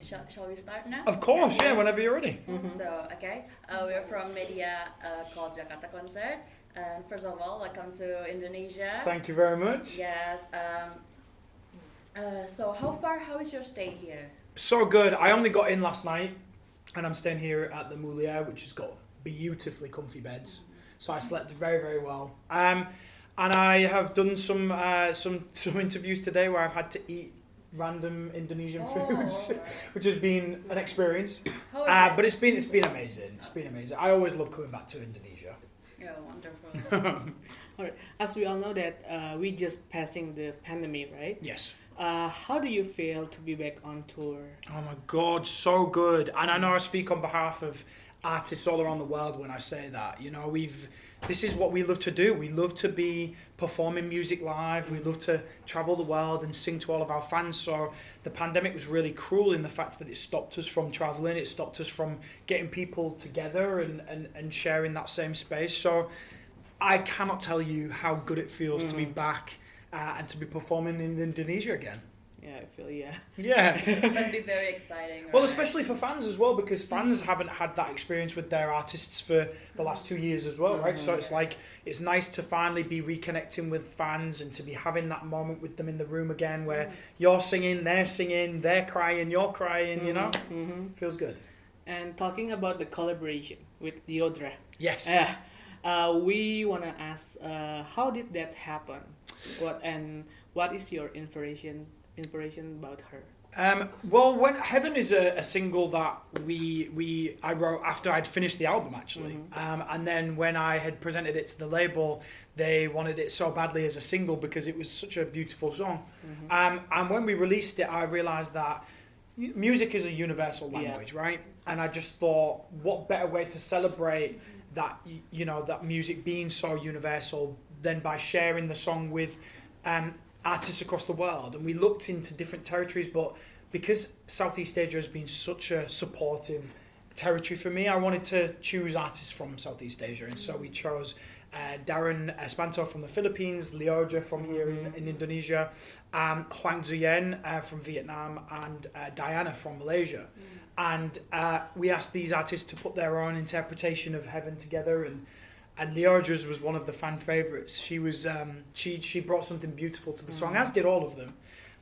Shall we start now? Of course, yeah, whenever you're ready. We're from media called Jakarta Konser. And first of all, welcome to Indonesia. Thank you very much. Yes. So how is your stay here? So good. I only got in last night, and I'm staying here at the Moulier, which has got beautifully comfy beds. So I slept very, very well. And I have done some interviews today where I've had to eat random Indonesian foods, which has been an experience. How is it? But it's been amazing. It's been amazing. I always love coming back to Indonesia. Yeah, wonderful. All right. As we all know that we just passing the pandemic, right? Yes. How do you feel to be back on tour? Oh my God, so good. And I know I speak on behalf of artists all around the world when I say that. You know, this is what we love to do. We love to be performing music live. We love to travel the world and sing to all of our fans. So the pandemic was really cruel in the fact that it stopped us from traveling. It stopped us from getting people together and sharing that same space. So I cannot tell you how good it feels to be back and to be performing in Indonesia again. Yeah, I feel yeah. Yeah. Must be very exciting. Well, right? especially for fans as well, because fans haven't had that experience with their artists for the last 2 years as well, right? So it's like, it's nice to finally be reconnecting with fans and to be having that moment with them in the room again where you're singing, they're crying, you're crying, you know? Feels good. And talking about the collaboration with Diodra, Yes. we wanna ask, how did that happen? What is your inspiration about her? Well, when Heaven is a single that I wrote after I'd finished the album actually, and then when I had presented it to the label, they wanted it so badly as a single because it was such a beautiful song. And when we released it, I realised that music is a universal language, right? And I just thought, what better way to celebrate that, you know, that music being so universal than by sharing the song with artists across the world. And we looked into different territories, but because Southeast Asia has been such a supportive territory for me, I wanted to choose artists from Southeast Asia. And so we chose Darren Espanto from the Philippines, Leoja from here in Indonesia, Huang Zuyen from Vietnam, and Diana from Malaysia. And we asked these artists to put their own interpretation of Heaven together, and Leoja's was one of the fan favourites. She was she brought something beautiful to the song, as did all of them.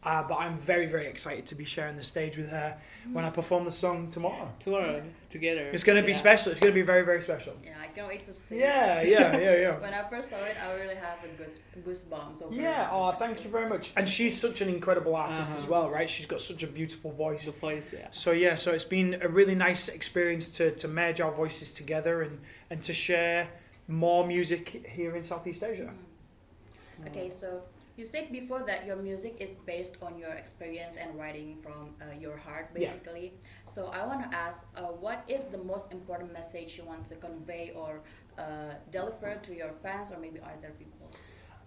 But I'm very, very excited to be sharing the stage with her when I perform the song tomorrow. Tomorrow, together. It's going to be special. It's going to be very, very special. Yeah, I can't wait to see. Yeah. When I first saw it, I really have a goosebumps. Over Yeah, thank you very much. And she's such an incredible artist as well, right? She's got such a beautiful voice. The voice, yeah. So it's been a really nice experience to merge our voices together and to share more music here in Southeast Asia. Okay, so you said before that your music is based on your experience and writing from your heart, basically. Yeah. So I want to ask, what is the most important message you want to convey or deliver to your fans or maybe other people?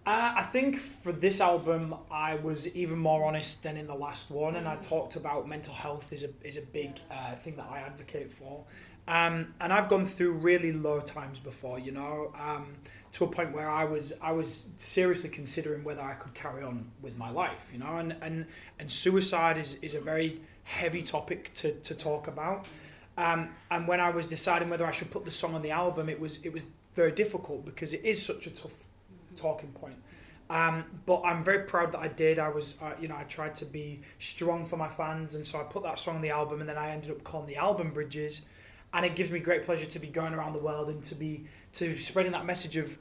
I think for this album, I was even more honest than in the last one, and I talked about mental health is a big thing that I advocate for. And I've gone through really low times before, you know, to a point where I was seriously considering whether I could carry on with my life, you know, and suicide is a very heavy topic to talk about. And when I was deciding whether I should put the song on the album, it was very difficult because it is such a tough talking point. But I'm very proud that I did. I tried to be strong for my fans, and so I put that song on the album, and then I ended up calling the album Bridges. And it gives me great pleasure to be going around the world and to spreading that message of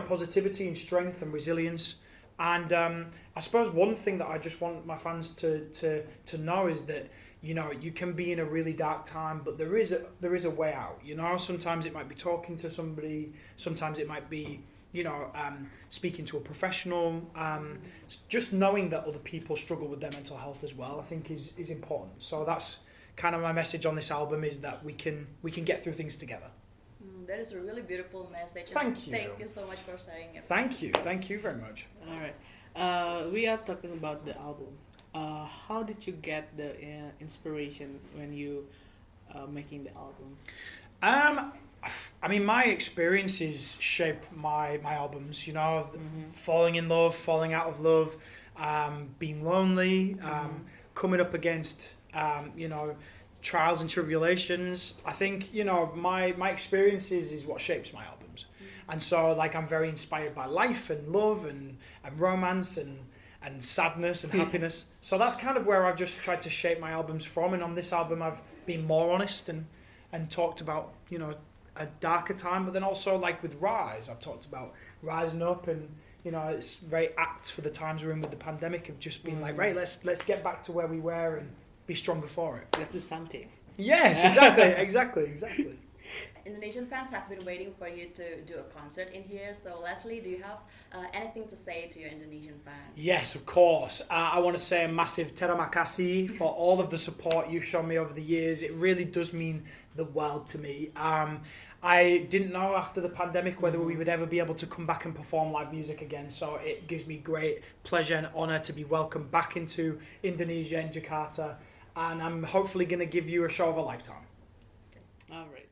positivity and strength and resilience. And I suppose one thing that I just want my fans to know is that, you know, you can be in a really dark time, but there is a way out. You know, sometimes it might be talking to somebody, sometimes it might be speaking to a professional. Just knowing that other people struggle with their mental health as well, I think is important. So that's kind of my message on this album, is that we can get through things together. That is a really beautiful message. Thank you. Thank you so much for saying it. Thank you very much. All right, we are talking about the album. How did you get the inspiration when you making the album? I mean, my experiences shape my albums, you know, falling in love, falling out of love, being lonely, coming up against you know, trials and tribulations. I think, you know, my experiences is what shapes my albums. And so, like, I'm very inspired by life and love and romance and sadness and happiness. So that's kind of where I've just tried to shape my albums from. And on this album, I've been more honest and talked about, you know, a darker time, but then also, like, with Rise, I've talked about rising up, and, you know, it's very apt for the times we're in with the pandemic of just being like, right, let's get back to where we were and be stronger for it. Let's do something. Yes, exactly. Indonesian fans have been waiting for you to do a concert in here. So, Leslie, do you have anything to say to your Indonesian fans? Yes, of course. I want to say a massive terima kasih for all of the support you've shown me over the years. It really does mean the world to me. I didn't know after the pandemic whether we would ever be able to come back and perform live music again. So it gives me great pleasure and honour to be welcomed back into Indonesia and Jakarta. And I'm hopefully going to give you a show of a lifetime. All right.